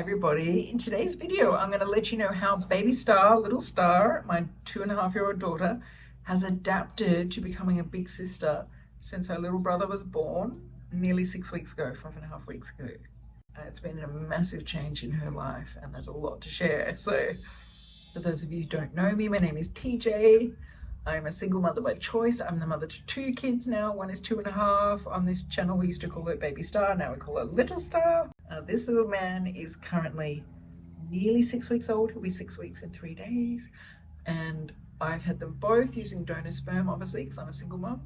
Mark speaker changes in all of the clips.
Speaker 1: Hi everybody, in today's video I'm going to let you know how baby Star, little Star, my 2.5-year-old daughter, has adapted to becoming a big sister since her little brother was born nearly 6 weeks ago, 5.5 weeks ago. It's been a massive change in her life and there's a lot to share. So for those of you who don't know me, my name is TJ. I'm a single mother by choice. I'm the mother to 2 kids now. One is 2.5. On this channel we used to call her baby Star, now we call her little Star. This little man is currently nearly 6 weeks old. He'll be 6 weeks in 3 days. And I've had them both using donor sperm, obviously, because I'm a single mom,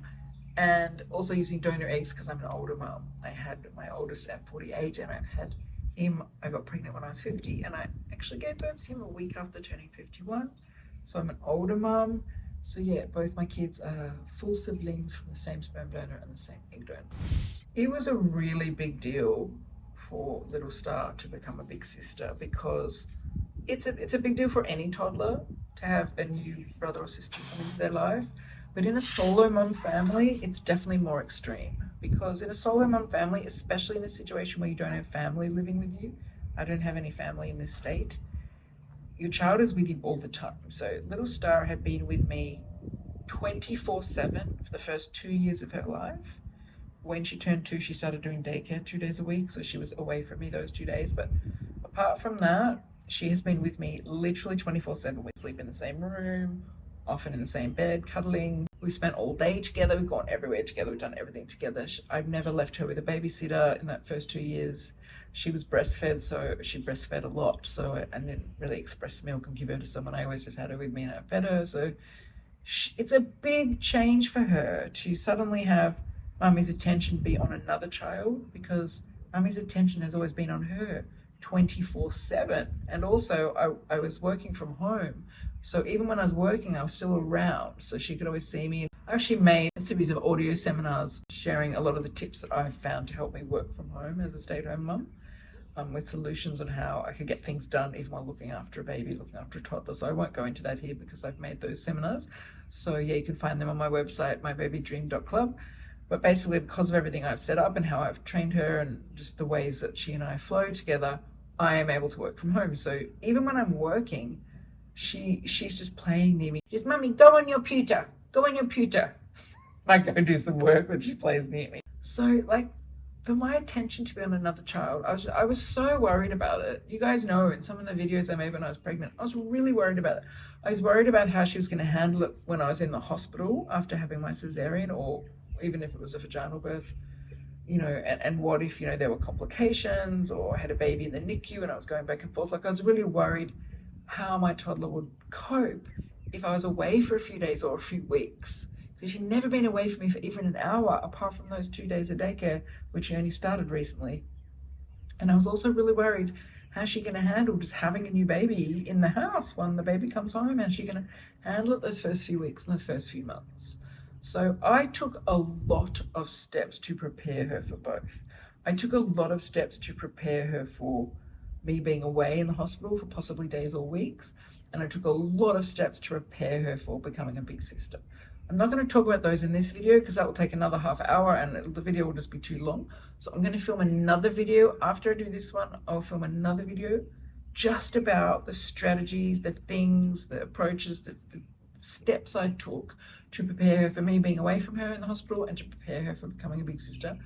Speaker 1: and also using donor eggs because I'm an older mom. I had my oldest at 48 and I've had him, I got pregnant when I was 50 and I actually gave birth to him a week after turning 51. So I'm an older mom. So yeah, both my kids are full siblings from the same sperm donor and the same egg donor. It was a really big deal for little Star to become a big sister because it's a big deal for any toddler to have a new brother or sister come into their life. But in a solo mom family, it's definitely more extreme, because in a solo mom family, especially in a situation where you don't have family living with you, I don't have any family in this state, your child is with you all the time. So little Star had been with me 24/7 for the first 2 years of her life. When she turned 2, she started doing daycare 2 days a week, so she was away from me those 2 days. But apart from that, she has been with me literally 24/7. We sleep in the same room, often in the same bed, cuddling. We've spent all day together. We've gone everywhere together. We've done everything together. I've never left her with a babysitter in that first 2 years. She was breastfed, so she breastfed a lot. So I didn't really express milk and give her to someone. I always just had her with me and I fed her. So it's a big change for her to suddenly have mummy's attention be on another child, because mummy's attention has always been on her 24/7. And also I was working from home, so even when I was working I was still around, so she could always see me. I actually made a series of audio seminars sharing a lot of the tips that I've found to help me work from home as a stay-at-home mum, with solutions on how I could get things done even while looking after a baby, looking after a toddler. So I won't go into that here because I've made those seminars. So yeah, you can find them on my website, mybabydream.club. But basically, because of everything I've set up and how I've trained her and just the ways that she and I flow together, I am able to work from home. So even when I'm working, she's just playing near me. She's, "Mummy, go on your pewter. Go on your pewter." I go do some work when she plays near me. So like, for my attention to be on another child, I was so worried about it. You guys know in some of the videos I made when I was pregnant, I was really worried about it. I was worried about how she was going to handle it when I was in the hospital after having my cesarean, or even if it was a vaginal birth, and what if, there were complications, or I had a baby in the NICU and I was going back and forth. Like, I was really worried how my toddler would cope if I was away for a few days or a few weeks. Because she'd never been away from me for even an hour, apart from those 2 days of daycare, which she only started recently. And I was also really worried, how's she going to handle just having a new baby in the house when the baby comes home? How's she going to handle it those first few weeks and those first few months? So I took a lot of steps to prepare her for both. I took a lot of steps to prepare her for me being away in the hospital for possibly days or weeks. And I took a lot of steps to prepare her for becoming a big sister. I'm not going to talk about those in this video because that will take another half hour and the video will just be too long. So I'm going to film another video. After I do this one, I'll film another video just about the strategies, the things, the approaches, the steps I took to prepare her for me being away from her in the hospital and to prepare her for becoming a big sister.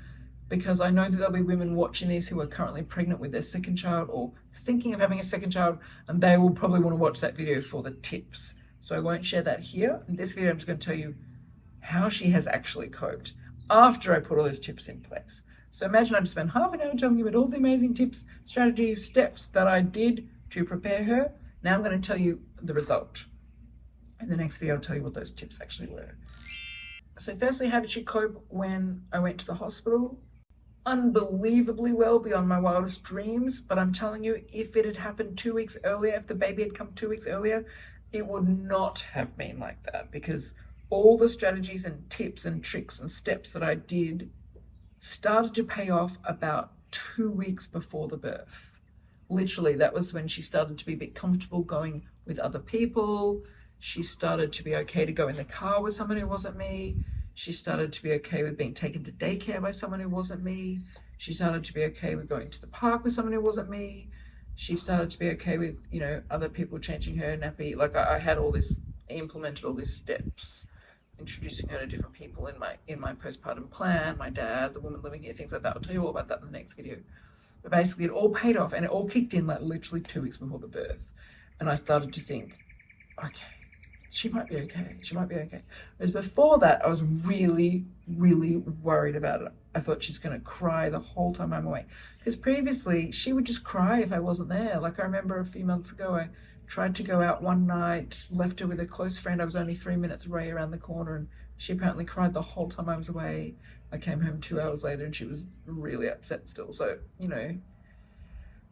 Speaker 1: Because I know that there'll be women watching this who are currently pregnant with their second child or thinking of having a second child, and they will probably want to watch that video for the tips. So I won't share that here. In this video, I'm just going to tell you how she has actually coped after I put all those tips in place. So imagine I just spent half an hour telling you about all the amazing tips, strategies, steps that I did to prepare her. Now I'm going to tell you the result. In the next video, I'll tell you what those tips actually were. So firstly, how did she cope when I went to the hospital? Unbelievably well, beyond my wildest dreams. But I'm telling you, if it had happened 2 weeks earlier, if the baby had come 2 weeks earlier, it would not have been like that, because all the strategies and tips and tricks and steps that I did started to pay off about 2 weeks before the birth. Literally, that was when she started to be a bit comfortable going with other people. She started to be okay to go in the car with someone who wasn't me. She started to be okay with being taken to daycare by someone who wasn't me. She started to be okay with going to the park with someone who wasn't me. she started to be okay with, other people changing her nappy. Like I had all this, I implemented all these steps, introducing her to different people in my postpartum plan, my dad, the woman living here, things like that. I'll tell you all about that in the next video. But basically, it all paid off, and it all kicked in like literally 2 weeks before the birth. And I started to think, okay, she might be okay. She might be okay. Whereas before that, I was really, really worried about it. I thought she's going to cry the whole time I'm away. Because previously, she would just cry if I wasn't there. Like I remember a few months ago, I tried to go out one night, left her with a close friend. I was only 3 minutes away around the corner, and she apparently cried the whole time I was away. I came home 2 hours later, and she was really upset still. So,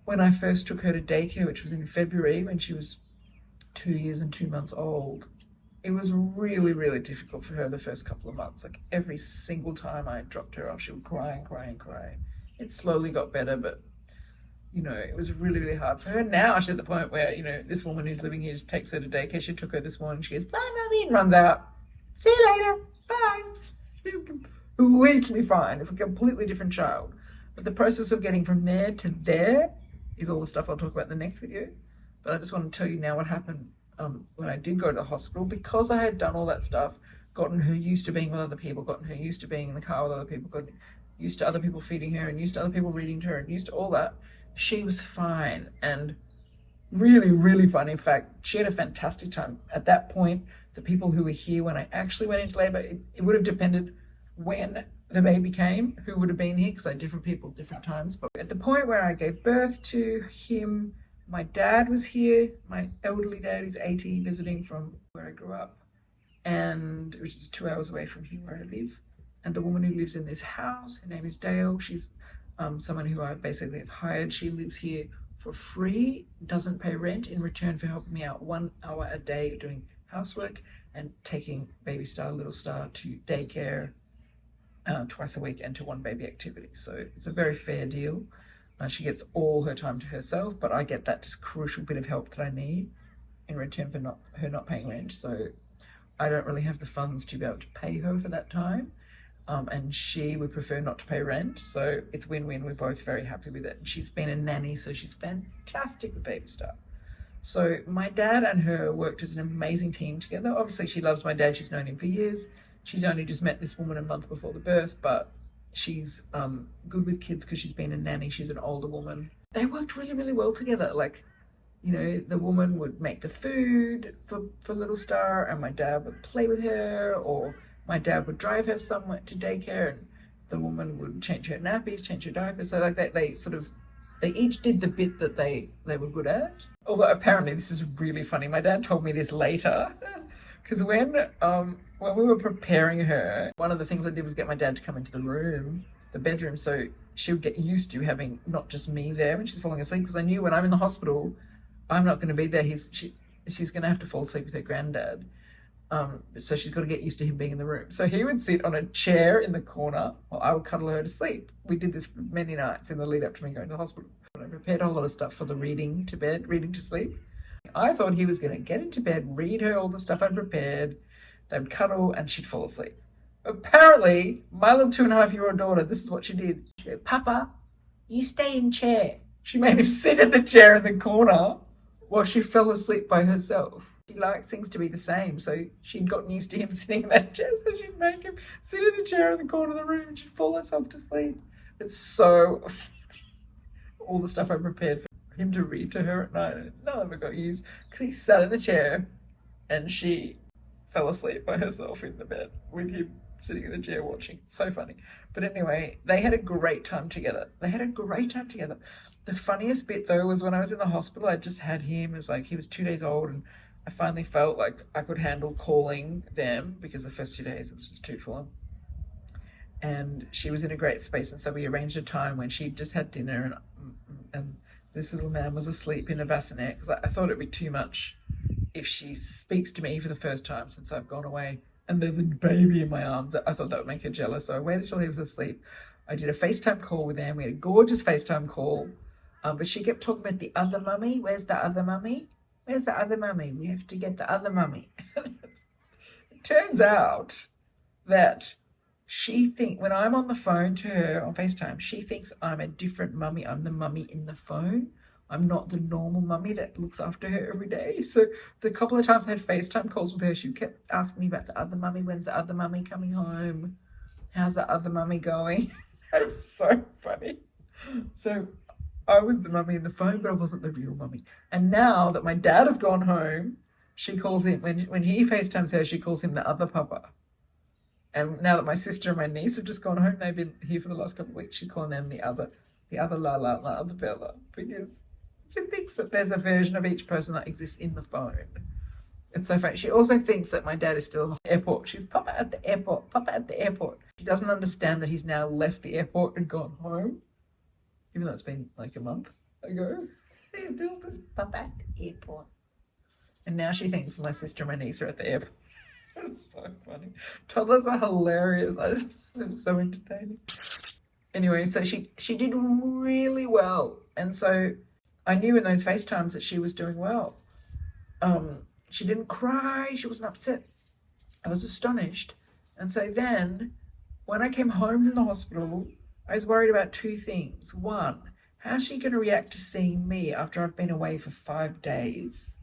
Speaker 1: when I first took her to daycare, which was in February, when she was 2 years and 2 months old, it was really, really difficult for her the first couple of months. Like every single time I dropped her off, she would cry and cry and cry. It slowly got better, but it was really, really hard for her. Now she's at the point where, this woman who's living here just takes her to daycare. She took her this morning. She goes, "Bye, Mummy," and runs out. "See you later. Bye." She's completely fine. It's a completely different child. But the process of getting from there to there is all the stuff I'll talk about in the next video. But I just want to tell you now what happened when I did go to the hospital, because I had done all that stuff, gotten her used to being with other people, gotten her used to being in the car with other people, gotten used to other people feeding her and used to other people reading to her and used to all that. She was fine and really, really fun. In fact, she had a fantastic time. At that point, the people who were here when I actually went into labor, it would have depended when the baby came, who would have been here, because I had different people, different times. But at the point where I gave birth to him, my dad was here, my elderly dad, who's 80, visiting from where I grew up, and which is 2 hours away from here where I live. And the woman who lives in this house, her name is Dale. She's someone who I basically have hired. She lives here for free, doesn't pay rent, in return for helping me out 1 hour a day doing housework and taking baby Star, little Star, to daycare twice a week and to one baby activity. So it's a very fair deal. She gets all her time to herself, but I get that just crucial bit of help that I need in return for her not paying rent. So I don't really have the funds to be able to pay her for that time. And she would prefer not to pay rent. So it's win-win. We're both very happy with it. And she's been a nanny, so she's fantastic with baby Star. So my dad and her worked as an amazing team together. Obviously, she loves my dad. She's known him for years. She's only just met this woman a month before the birth, but she's good with kids because she's been a nanny. She's an older woman. They worked really, really well together. Like, the woman would make the food for little Star, and my dad would play with her, or my dad would drive her somewhere to daycare, and the woman would change her nappies, change her diapers. So like they each did the bit that they were good at. Although apparently this is really funny. My dad told me this later, because when we were preparing her, one of the things I did was get my dad to come into the bedroom, so she would get used to having not just me there when she's falling asleep, because I knew when I'm in the hospital, I'm not going to be there. She's going to have to fall asleep with her granddad. So she's got to get used to him being in the room. So he would sit on a chair in the corner while I would cuddle her to sleep. We did this for many nights in the lead up to me going to the hospital. I prepared a whole lot of stuff for the reading to sleep. I thought he was going to get into bed, read her all the stuff I prepared, they would cuddle, and she'd fall asleep. Apparently, my little 2.5-year-old daughter, this is what she did. She'd go, "Papa, you stay in chair." She made him sit in the chair in the corner while she fell asleep by herself. She likes things to be the same, so she'd gotten used to him sitting in that chair, so she'd make him sit in the chair in the corner of the room and she'd fall herself to sleep. It's so funny. All the stuff I prepared for him to read to her at night, none of it got used, because he sat in the chair and she fell asleep by herself in the bed with him sitting in the chair watching. So funny. But anyway, they had a great time together. The funniest bit though was when I was in the hospital, I just had him. It was like he was 2 days old, and I finally felt like I could handle calling them, because the first 2 days it was just too full on. And she was in a great space, and so we arranged a time when she just had dinner, and this little man was asleep in a bassinet, because I thought it'd be too much if she speaks to me for the first time since I've gone away and there's a baby in my arms. I thought that would make her jealous, so I waited till he was asleep. I did a FaceTime call with them. We had a gorgeous FaceTime call, but she kept talking about the other mummy. Where's the other mummy? Where's the other mummy? We have to get the other mummy. It turns out that when I'm on the phone to her on FaceTime, she thinks I'm a different mummy. I'm the mummy in the phone. I'm not the normal mummy that looks after her every day. So the couple of times I had FaceTime calls with her, she kept asking me about the other mummy. When's the other mummy coming home? How's the other mummy going? That's so funny. So I was the mummy in the phone, but I wasn't the real mummy. And now that my dad has gone home, she calls him, when he FaceTimes her, she calls him the other papa. And now that my sister and my niece have just gone home, they've been here for the last couple of weeks, she's calling them the other la other Bella, because she thinks that there's a version of each person that exists in the phone. It's so funny. She also thinks that my dad is still in the airport. She's Papa at the airport, Papa at the airport. She doesn't understand that he's now left the airport and gone home, even though it's been like a month ago. He still says Papa at the airport. And now she thinks my sister and my niece are at the airport. It's so funny. Toddlers are hilarious. They're so entertaining. Anyway, so she did really well. And so I knew in those FaceTimes that she was doing well. She didn't cry. She wasn't upset. I was astonished. And so then when I came home from the hospital, I was worried about two things. One, how's she going to react to seeing me after I've been away for 5 days?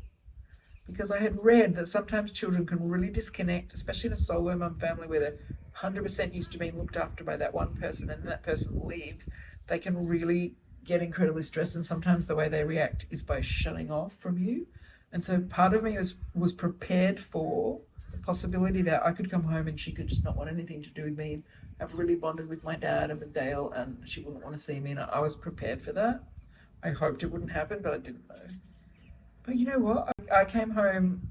Speaker 1: Because I had read that sometimes children can really disconnect, especially in a solo mum family where they're 100% used to being looked after by that one person and that person leaves. They can really get incredibly stressed, and sometimes the way they react is by shutting off from you. And so part of me was prepared for the possibility that I could come home and she could just not want anything to do with me and have really bonded with my dad and with Dale, and she wouldn't want to see me. And I was prepared for that. I hoped it wouldn't happen, but I didn't know. But you know what? I came home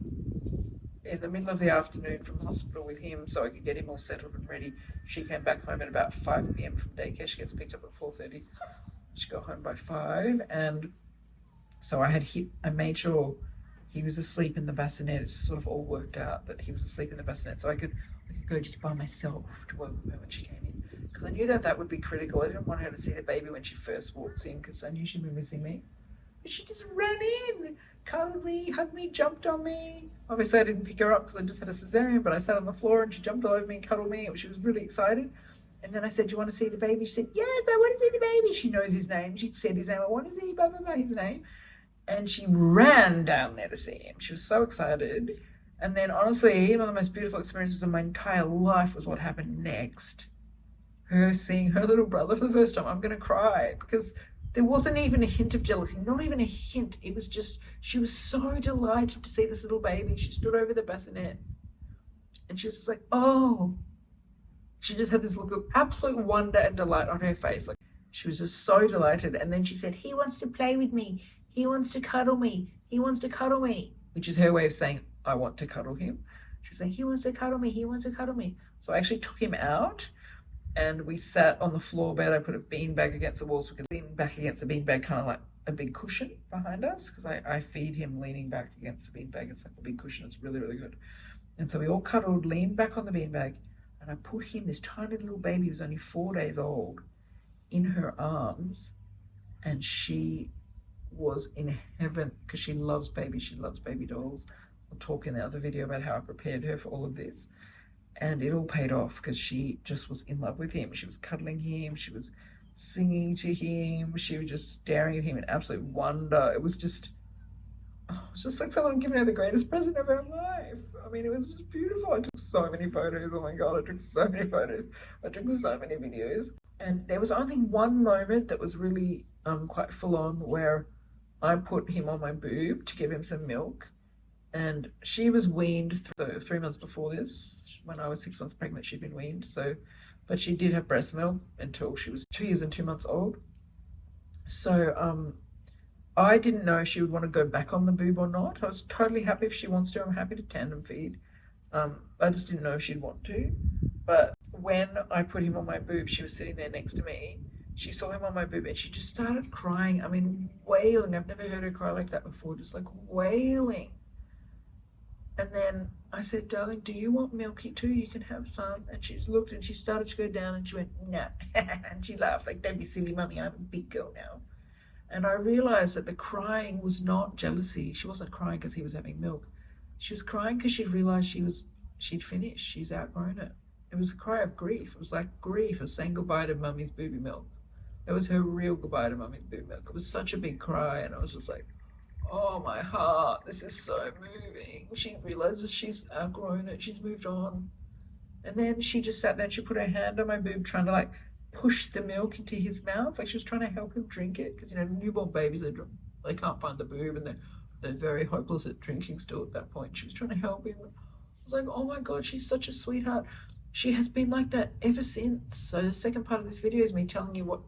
Speaker 1: in the middle of the afternoon from the hospital with him so I could get him all settled and ready. She came back home at about 5 p.m. from daycare. She gets picked up at 4:30. She got home by 5, and so I made sure he was asleep in the bassinet. It's sort of all worked out that he was asleep in the bassinet, so I could go just by myself to welcome her when she came in, because I knew that would be critical. I didn't want her to see the baby when she first walks in, because I knew she'd be missing me. But she just ran in, cuddled me, hugged me, jumped on me. Obviously I didn't pick her up because I just had a cesarean, but I sat on the floor and she jumped all over me and cuddled me. She was really excited. And then I said, do you want to see the baby? She said, yes, I want to see the baby. She knows his name. She said his name. I want to see blah, blah, blah, his name. And she ran down there to see him. She was so excited. And then honestly, one of the most beautiful experiences of my entire life was what happened next. Her seeing her little brother for the first time. I'm going to cry because there wasn't even a hint of jealousy, not even a hint. It was just, she was so delighted to see this little baby. She stood over the bassinet and she was just like, oh. She just had this look of absolute wonder and delight on her face. Like, she was just so delighted. And then she said, he wants to play with me. He wants to cuddle me. He wants to cuddle me, which is her way of saying, I want to cuddle him. She's saying, he wants to cuddle me. He wants to cuddle me. So I actually took him out and we sat on the floor bed. I put a beanbag against the wall so we could lean back against the beanbag, kind of like a big cushion behind us, because I feed him leaning back against the beanbag. It's like a big cushion. It's really, really good. And so we all cuddled, leaned back on the beanbag, and I put him, this tiny little baby who was only 4 days old, in her arms, and she was in heaven because she loves babies. She loves baby dolls. I'll talk in the other video about how I prepared her for all of this. And it all paid off because she just was in love with him. She was cuddling him. She was singing to him. She was just staring at him in absolute wonder. It was just like someone giving her the greatest present of her life. I mean, it was just beautiful. I took so many photos. Oh my God, I took so many photos. I took so many videos. And there was only one moment that was really quite full on where I put him on my boob to give him some milk. And she was weaned 3 months before this. When I was 6 months pregnant, she'd been weaned. But she did have breast milk until she was 2 years and 2 months old. So I didn't know if she would want to go back on the boob or not. I was totally happy if she wants to. I'm happy to tandem feed. I just didn't know if she'd want to. But when I put him on my boob, she was sitting there next to me. She saw him on my boob and she just started crying. I mean, wailing. I've never heard her cry like that before, just like wailing. And then I said, darling, do you want milky too? You can have some. And she just looked and she started to go down and she went, no. And she laughed like, don't be silly, mummy, I'm a big girl now. And I realized that the crying was not jealousy. She wasn't crying because he was having milk. She was crying because she'd realized she'd finished. She's outgrown it. It was a cry of grief. It was like grief of saying goodbye to mummy's booby milk. It was her real goodbye to mummy's boob milk. It was such a big cry, and I was just like, oh my heart, this is so moving. She realizes she's outgrown it, she's moved on. And then she just sat there and she put her hand on my boob, trying to like push the milk into his mouth. Like she was trying to help him drink it. Because, newborn babies, they can't find the boob and they're very hopeless at drinking still at that point. She was trying to help him. I was like, oh my God, she's such a sweetheart. She has been like that ever since. So the second part of this video is me telling you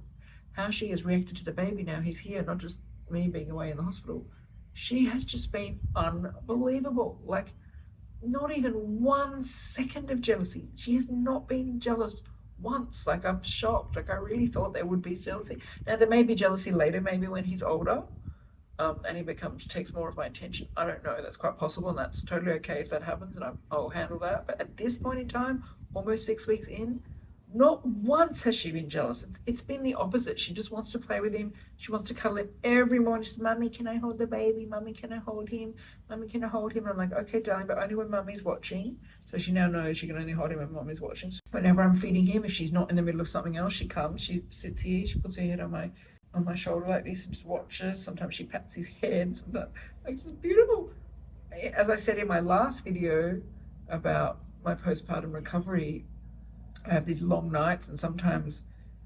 Speaker 1: how she has reacted to the baby now he's here, not just me being away in the hospital. She has just been unbelievable. Like, not even 1 second of jealousy. She has not been jealous once. Like, I'm shocked. Like, I really thought there would be jealousy. Now, there may be jealousy later, maybe when he's older, and he takes more of my attention. I don't know. That's quite possible, and that's totally okay if that happens, and I'll handle that. But at this point in time, almost 6 weeks in, not once has she been jealous. It's been the opposite. She just wants to play with him. She wants to cuddle him every morning. She says, Mummy, can I hold the baby? Mummy, can I hold him? Mummy, can I hold him? And I'm like, okay, darling, but only when Mummy's watching. So she now knows she can only hold him when Mummy's watching. So whenever I'm feeding him, if she's not in the middle of something else, she comes, she sits here, she puts her head on my shoulder like this and just watches. Sometimes she pats his head. Sometimes, like, it's just beautiful. As I said in my last video about my postpartum recovery, I have these long nights, and sometimes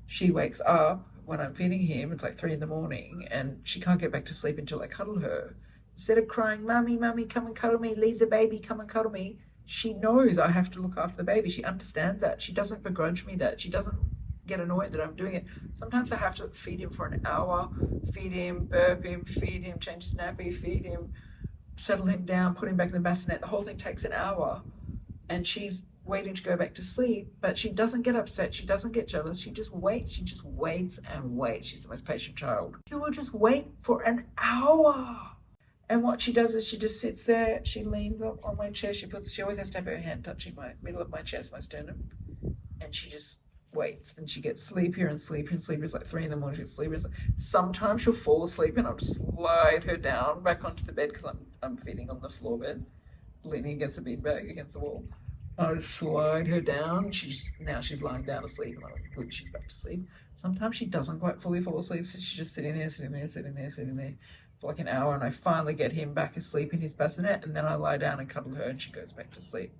Speaker 1: she wakes up when I'm feeding him. It's like 3 in the morning, and she can't get back to sleep until I cuddle her. Instead of crying, Mummy, Mummy, come and cuddle me, leave the baby, come and cuddle me, she knows I have to look after the baby. She understands that. She doesn't begrudge me that. She doesn't get annoyed that I'm doing it. Sometimes I have to feed him for an hour, feed him, burp him, feed him, change his nappy, feed him, settle him down, put him back in the bassinet. The whole thing takes an hour, and she's waiting to go back to sleep, but she doesn't get upset. She doesn't get jealous. She just waits. She just waits and waits. She's the most patient child. She will just wait for an hour. And what she does is she just sits there. She leans on my chest. She always has to have her hand touching my middle of my chest, my sternum, and she just waits. And she gets sleepier and sleepier and sleepier. It's like 3 in the morning. She gets sleepier. Sometimes she'll fall asleep, and I'll just slide her down back onto the bed because I'm feeding on the floor bed, leaning against a beanbag against the wall. I slide her down. Now she's lying down asleep, and I'm like, good, she's back to sleep. Sometimes she doesn't quite fully fall asleep, so she's just sitting there for like an hour, and I finally get him back asleep in his bassinet, and then I lie down and cuddle her, and she goes back to sleep.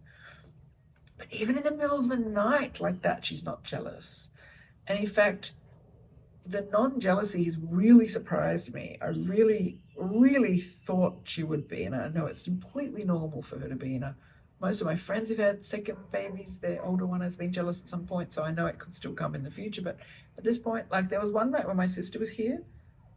Speaker 1: But even in the middle of the night like that, she's not jealous. And in fact, the non-jealousy has really surprised me. I really, really thought she would be, and I know it's completely normal for her to be. Most of my friends who've had second babies, their older one has been jealous at some point, so I know it could still come in the future. But at this point, like, there was one night when my sister was here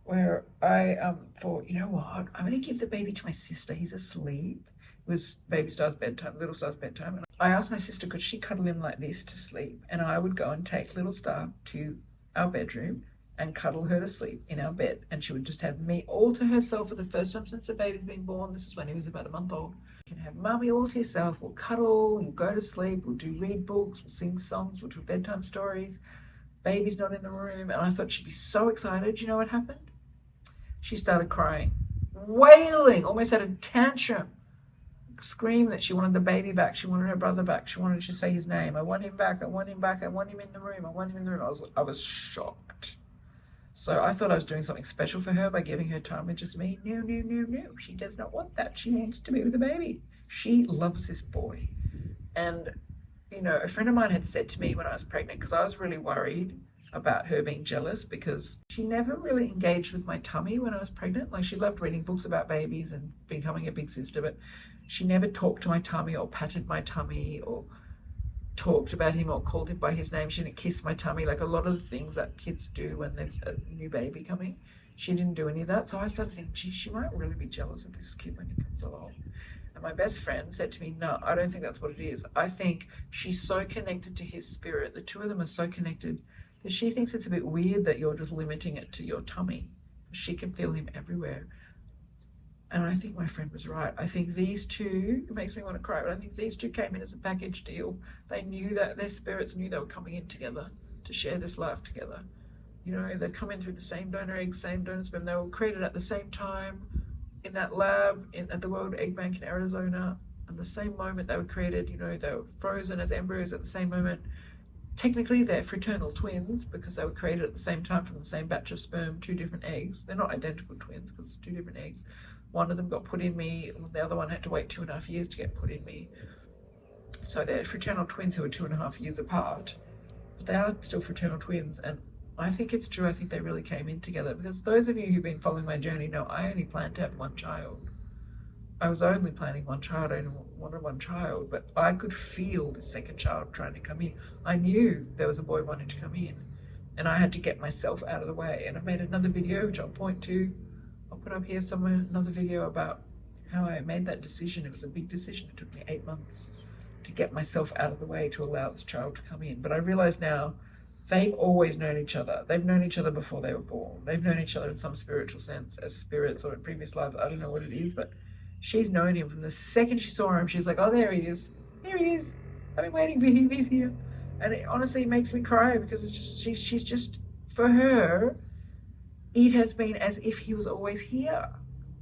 Speaker 1: where I thought, you know what, I'm going to give the baby to my sister. He's asleep. It was baby Star's bedtime, little Star's bedtime. And I asked my sister, could she cuddle him like this to sleep? And I would go and take little Star to our bedroom and cuddle her to sleep in our bed. And she would just have me all to herself for the first time since the baby's been born. This is when he was about a month old. You can have Mummy all to yourself. We'll cuddle, we'll go to sleep, we'll read books, we'll sing songs, we'll do bedtime stories. Baby's not in the room. And I thought she'd be so excited. You know what happened? She started crying, wailing, almost had a tantrum, screamed that she wanted the baby back. She wanted her brother back. She wanted to say his name. I want him back. I want him back. I want him in the room. I want him in the room. I was shocked. So I thought I was doing something special for her by giving her time with just me. No. She does not want that. She wants to be with the baby. She loves this boy. And, a friend of mine had said to me when I was pregnant, because I was really worried about her being jealous, because she never really engaged with my tummy when I was pregnant. Like, she loved reading books about babies and becoming a big sister, but she never talked to my tummy or patted my tummy or talked about him or called him by his name. She didn't kiss my tummy, like a lot of the things that kids do when there's a new baby coming. She didn't do any of that. So I started thinking, gee, she might really be jealous of this kid when he comes along. And my best friend said to me, no, I don't think that's what it is. I think she's so connected to his spirit. The two of them are so connected that she thinks it's a bit weird that you're just limiting it to your tummy. She can feel him everywhere. And I think my friend was right. I think these two, it makes me want to cry, but I think these two came in as a package deal. They knew that their spirits knew they were coming in together to share this life together. They come in through the same donor egg, same donor sperm. They were created at the same time in that lab at the World Egg Bank in Arizona. At the same moment they were created, they were frozen as embryos at the same moment. technically they're fraternal twins because they were created at the same time from the same batch of sperm, two different eggs. They're not identical twins because it's two different eggs. One of them got put in me, the other one had to wait 2.5 years to get put in me. So they're fraternal twins who are 2.5 years apart, but they are still fraternal twins. And I think it's true. I think they really came in together because those of you who've been following my journey know I only planned to have one child. I was only planning one child. I only wanted one child, but I could feel the second child trying to come in. I knew there was a boy wanting to come in, and I had to get myself out of the way. And I've made another video, which I'll point to. I'll put up here somewhere another video about how I made that decision. It was a big decision. It took me 8 months to get myself out of the way to allow this child to come in. But I realize now they've always known each other. They've known each other before they were born. They've known each other in some spiritual sense as spirits or in previous lives. I don't know what it is, but she's known him from the second she saw him. She's like, oh, there he is. There he is. I've been waiting for him. He's here. And it honestly makes me cry because it's just, she's just, for her, it has been as if he was always here.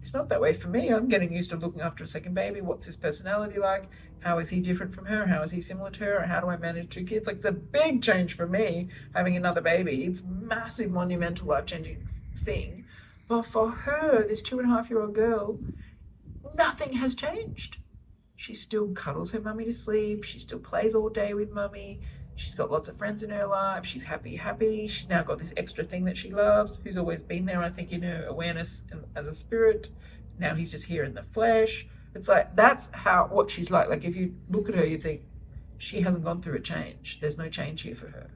Speaker 1: It's not that way for me. I'm getting used to looking after a second baby. What's his personality like? How is he different from her? How is he similar to her? How do I manage 2 kids? Like, it's a big change for me having another baby. It's a massive, monumental, life-changing thing. But for her, this 2.5-year-old girl, nothing has changed. She still cuddles her mummy to sleep. She still plays all day with mummy. She's got lots of friends in her life. She's happy. She's now got this extra thing that she loves, who's always been there, I think, in her awareness and as a spirit. Now he's just here in the flesh. It's like, that's what she's like. Like, if you look at her, you think she hasn't gone through a change. There's no change here for her.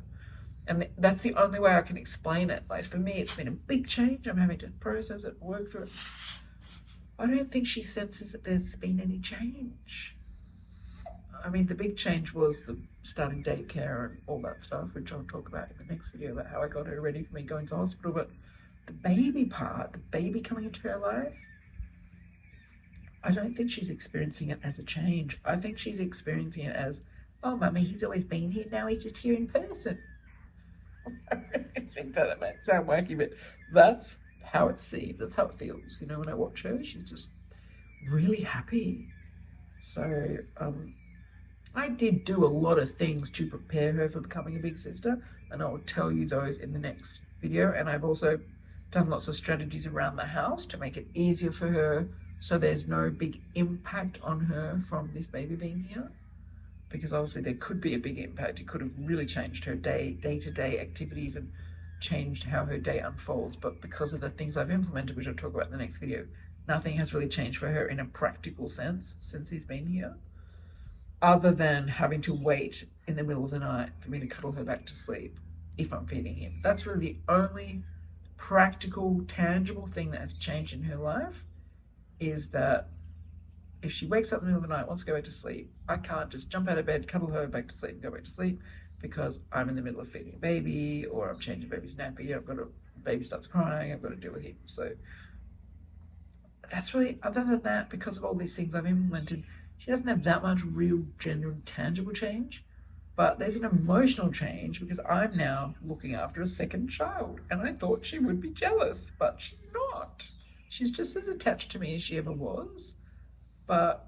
Speaker 1: And that's the only way I can explain it. Like, for me, it's been a big change. I'm having to process it, work through it. I don't think she senses that there's been any change. I mean, the big change was the starting daycare and all that stuff, which I'll talk about in the next video about how I got her ready for me going to hospital. But the baby part, the baby coming into her life, I don't think she's experiencing it as a change. I think she's experiencing it as, oh, mummy, he's always been here. Now he's just here in person. I really think that might sound wacky, but that's how it seems. That's how it feels. You know, when I watch her, she's just really happy. So, I did do a lot of things to prepare her for becoming a big sister, and I will tell you those in the next video. And I've also done lots of strategies around the house to make it easier for her so there's no big impact on her from this baby being here. Because obviously there could be a big impact. It could have really changed her day-to-day activities and changed how her day unfolds. But because of the things I've implemented, which I'll talk about in the next video, nothing has really changed for her in a practical sense since he's been here, other than having to wait in the middle of the night for me to cuddle her back to sleep if I'm feeding him. That's really the only practical, tangible thing that has changed in her life, is that if she wakes up in the middle of the night, wants to go back to sleep, I can't just jump out of bed, cuddle her back to sleep, and go back to sleep because I'm in the middle of feeding a baby or I'm changing baby's nappy. Baby starts crying, I've got to deal with him. So that's really, other than that, because of all these things I've implemented, she doesn't have that much real, genuine, tangible change. But there's an emotional change because I'm now looking after a second child, and I thought she would be jealous, but she's not. She's just as attached to me as she ever was, but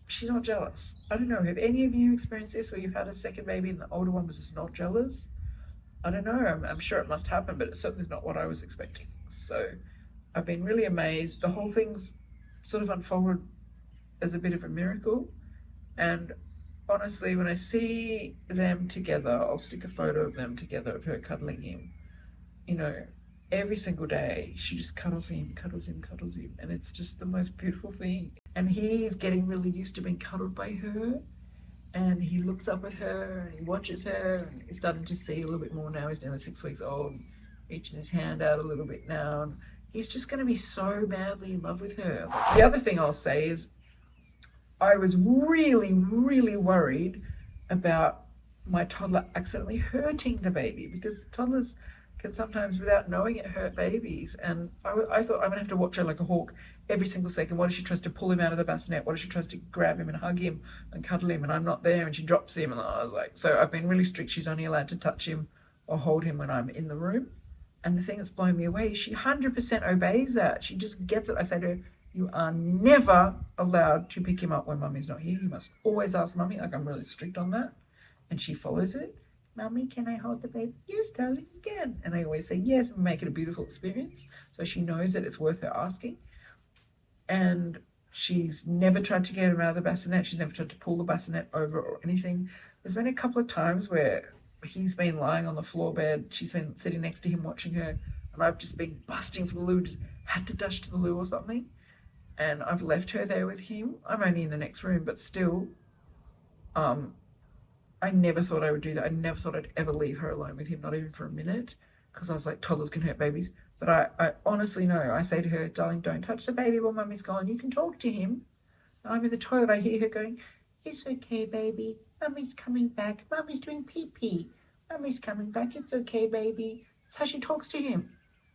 Speaker 1: she's not jealous. I don't know, have any of you experienced this where you've had a second baby and the older one was just not jealous? I don't know, I'm sure it must happen, but it's certainly not what I was expecting. So I've been really amazed. The whole thing's sort of unfolded as a bit of a miracle, and honestly, when I see them together, I'll stick a photo of them together, of her cuddling him. You know, every single day, she just cuddles him, and it's just the most beautiful thing. And he's getting really used to being cuddled by her, and he looks up at her, and he watches her, and he's starting to see a little bit more now. He's nearly 6 weeks old, reaches his hand out a little bit now, and he's just going to be so madly in love with her. The other thing I'll say is, I was really, really worried about my toddler accidentally hurting the baby, because toddlers can sometimes, without knowing it, hurt babies. And I thought, I'm going to have to watch her like a hawk every single second. What if she tries to pull him out of the bassinet? What if she tries to grab him and hug him and cuddle him and I'm not there and she drops him? And I was like, so I've been really strict. She's only allowed to touch him or hold him when I'm in the room. And the thing that's blown me away, she 100% obeys that. She just gets it. I say to her, you are never allowed to pick him up when mummy's not here. You must always ask mummy. Like, I'm really strict on that. And she follows it. Mummy, can I hold the baby? Yes, darling, you can. And I always say yes and make it a beautiful experience. So she knows that it's worth her asking. And she's never tried to get him out of the bassinet. She's never tried to pull the bassinet over or anything. There's been a couple of times where he's been lying on the floor bed. She's been sitting next to him watching her. And I've just been busting for the loo, just had to dash to the loo or something. And I've left her there with him. I'm only in the next room, but still, I never thought I would do that. I never thought I'd ever leave her alone with him, not even for a minute, because I was like, toddlers can hurt babies. But I honestly know. I say to her, darling, don't touch the baby while mummy's gone. You can talk to him. I'm in the toilet. I hear her going, it's okay, baby. Mummy's coming back. Mummy's doing pee-pee. Mummy's coming back. It's okay, baby. That's how she talks to him.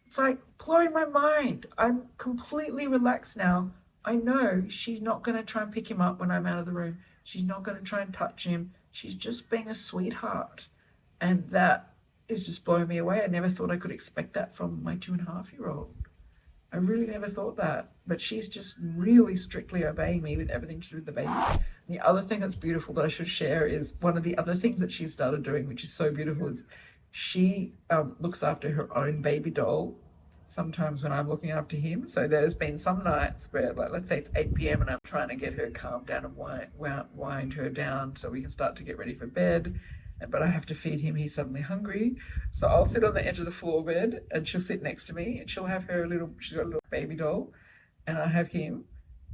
Speaker 1: It's like blowing my mind. I'm completely relaxed now. I know she's not going to try and pick him up when I'm out of the room. She's not going to try and touch him. She's just being a sweetheart. And that is just blowing me away. I never thought I could expect that from my 2.5-year-old. I really never thought that. But she's just really strictly obeying me with everything to do with the baby. And the other thing that's beautiful that I should share is one of the other things that she started doing, which is so beautiful, is she looks after her own baby doll sometimes when I'm looking after him. So there's been some nights where, like, let's say it's 8 p.m. and I'm trying to get her calmed down and wind her down so we can start to get ready for bed. But I have to feed him. He's suddenly hungry. So I'll sit on the edge of the floor bed and she'll sit next to me and she'll have she's got a little baby doll and I have him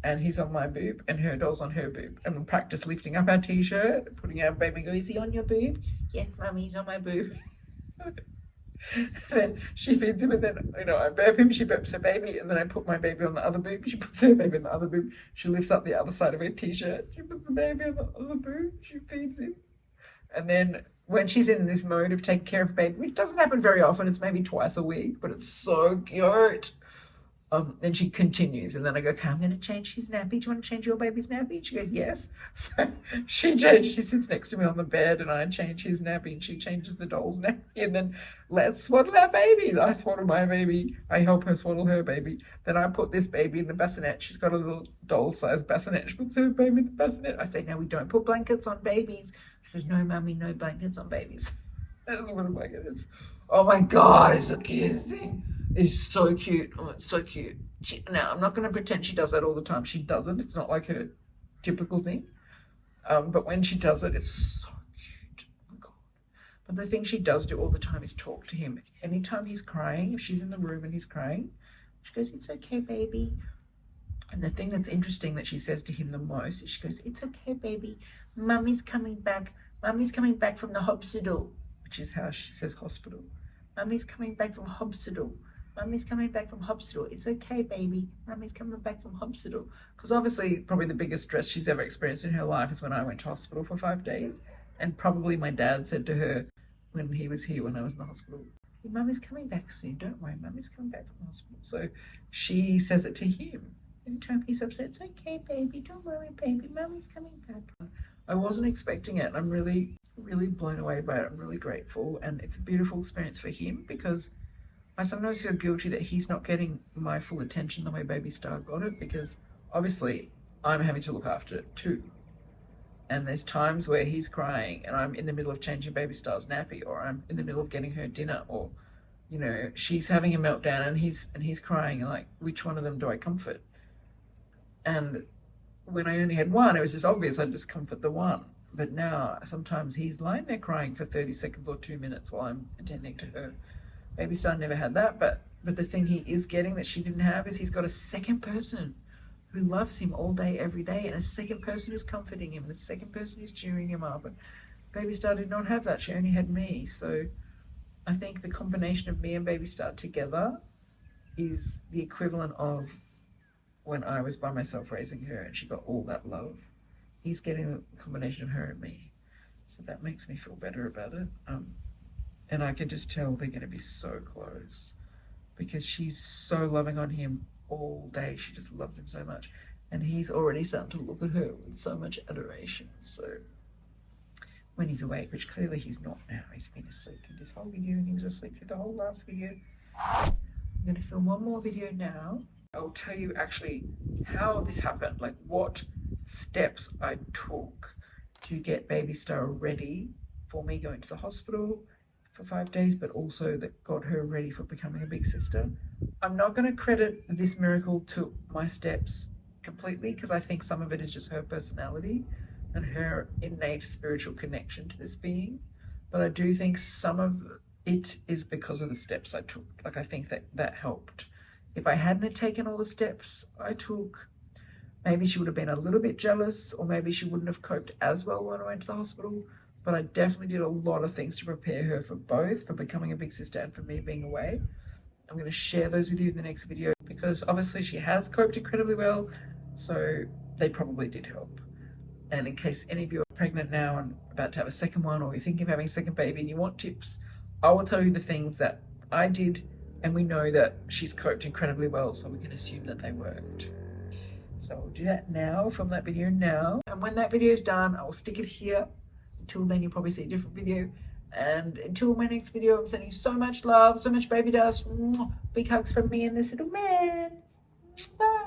Speaker 1: and he's on my boob and her doll's on her boob. And we practice lifting up our t-shirt, putting our baby, go, is he on your boob? Yes, mummy, he's on my boob. Then she feeds him and then, I burp him, she burps her baby, and then I put my baby on the other boob, she puts her baby on the other boob, she lifts up the other side of her t-shirt, she puts the baby on the other boob, she feeds him. And then when she's in this mode of taking care of baby, which doesn't happen very often, it's maybe twice a week, but it's so cute. Then she continues, and then I go, okay, I'm going to change his nappy. Do you want to change your baby's nappy? And she goes, yes. So she sits next to me on the bed, and I change his nappy, and she changes the doll's nappy, and then let's swaddle our babies. I swaddle my baby. I help her swaddle her baby. Then I put this baby in the bassinet. She's got a little doll-sized bassinet. She puts her baby in the bassinet. I say, no, we don't put blankets on babies. She goes, no, mummy, no blankets on babies. That's what a blanket is. Oh my God, it's the cutest thing. It's so cute. Oh, it's so cute. Now, I'm not going to pretend she does that all the time. She doesn't. It's not like her typical thing. But when she does it, it's so cute. Oh my God. But the thing she does do all the time is talk to him. Anytime he's crying, if she's in the room and he's crying, she goes, it's okay, baby. And the thing that's interesting that she says to him the most is she goes, it's okay, baby. Mummy's coming back. Mummy's coming back from the hospital, which is how she says hospital. Mummy's coming back from hospital. Mummy's coming back from hospital. It's okay, baby. Mummy's coming back from hospital. Because obviously, probably the biggest stress she's ever experienced in her life is when I went to hospital for 5 days. And probably my dad said to her when he was here, when I was in the hospital, Mummy's coming back soon. Don't worry. Mummy's coming back from the hospital. So she says it to him. Anytime he's upset, it's okay, baby. Don't worry, baby. Mummy's coming back. I wasn't expecting it. I'm really, really blown away by it. I'm really grateful. And it's a beautiful experience for him because I sometimes feel guilty that he's not getting my full attention the way Baby Star got it, because obviously I'm having to look after it too. And there's times where he's crying and I'm in the middle of changing Baby Star's nappy, or I'm in the middle of getting her dinner, or, she's having a meltdown and he's crying, and like, which one of them do I comfort? And when I only had one, it was just obvious I'd just comfort the one. But now sometimes he's lying there crying for 30 seconds or 2 minutes while I'm attending to her. Baby Star never had that, but the thing he is getting that she didn't have is he's got a second person who loves him all day, every day, and a second person who's comforting him, and a second person who's cheering him up. And Baby Star did not have that. She only had me. So I think the combination of me and Baby Star together is the equivalent of when I was by myself raising her and she got all that love. He's getting the combination of her and me. So that makes me feel better about it. And I can just tell they're going to be so close because she's so loving on him all day. She just loves him so much. And he's already starting to look at her with so much adoration. So when he's awake, which clearly he's not now, he's been asleep in this whole video and he was asleep through the whole last video. I'm going to film one more video now. I'll tell you actually how this happened, like what steps I took to get Baby Star ready for me going to the hospital for 5 days, but also that got her ready for becoming a big sister. I'm not going to credit this miracle to my steps completely, because I think some of it is just her personality and her innate spiritual connection to this being. But I do think some of it is because of the steps I took. Like, I think that helped. If I hadn't taken all the steps I took, maybe she would have been a little bit jealous, or maybe she wouldn't have coped as well when I went to the hospital. But I definitely did a lot of things to prepare her for both, for becoming a big sister and for me being away. I'm going to share those with you in the next video, because obviously she has coped incredibly well, so they probably did help. And in case any of you are pregnant now and about to have a second one, or you're thinking of having a second baby and you want tips, I will tell you the things that I did, and we know that she's coped incredibly well, so we can assume that they worked. So I'll do that now, film that video now, and when that video is done, I will stick it here. Until then, you'll probably see a different video. And until my next video, I'm sending you so much love, so much baby dust. Big hugs from me and this little man. Bye.